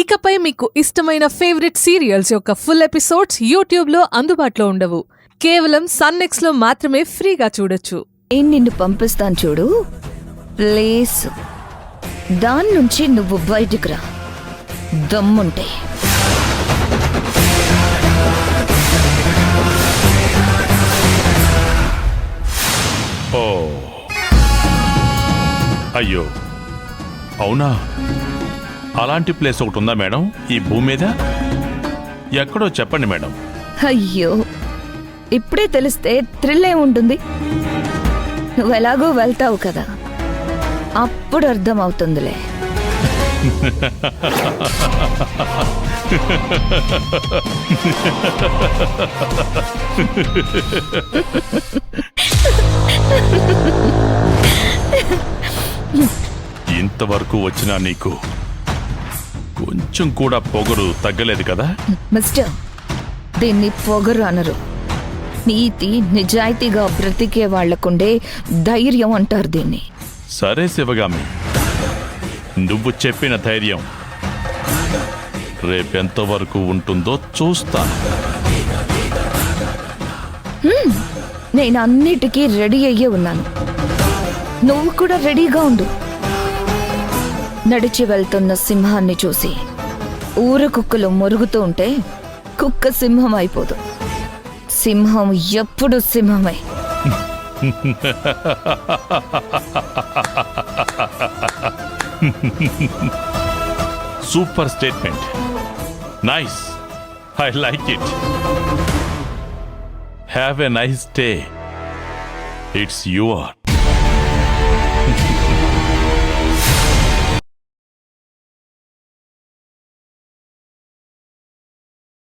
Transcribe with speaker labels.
Speaker 1: ఇకపై మీకు ఇష్టమైన ఫేవరెట్ సీరియల్స్ యొక్క ఫుల్ ఎపిసోడ్స్ యూట్యూబ్లో అందుబాటులో ఉండవు. కేవలం సన్నెక్స్లో మాత్రమే ఫ్రీగా చూడొచ్చు.
Speaker 2: నేను నిన్ను పంపిస్తాను చూడు ప్లేస్, దాని నుంచి నువ్వు బయటికి రా దమ్ముంటే.
Speaker 3: ఓ అయ్యో, అవునా? అలాంటి ప్లేస్ ఒకటి ఉందా మేడం ఈ భూమి మీద? ఎక్కడో చెప్పండి మేడం.
Speaker 2: అయ్యో, ఇప్పుడే తెలిస్తే థ్రిల్ ఏముంటుంది? నువ్వు ఎలాగో వెళ్తావు కదా, అప్పుడు అర్థం అవుతుందిలే.
Speaker 3: ఇంతవరకు వచ్చినా నీకు కొంచెం కూడా పొగరు తగ్గలేదు కదా?
Speaker 2: మిస్టర్, దీన్ని పొగరు అనరు. నీతి నిజాయితీగా బ్రతికే వాళ్లకుండే ధైర్యం అంటారు దీన్ని.
Speaker 3: సరే శివగామి, నువ్వు చెప్పిన ధైర్యం రేపెంతవరకు ఉంటుందో చూస్తా.
Speaker 2: నేను అన్నిటికీ రెడీ అయ్యే ఉన్నాను, నువ్వు కూడా రెడీగా ఉండు. నడిచి వెళ్తున్న సింహాన్ని చూసి ఊర కుక్కలు మొరుగుతూ ఉంటే కుక్క సింహం అయిపోదు. సింహం ఎప్పుడు సింహమే.
Speaker 3: Super statement. Nice, I like it. Have a nice day. It's your.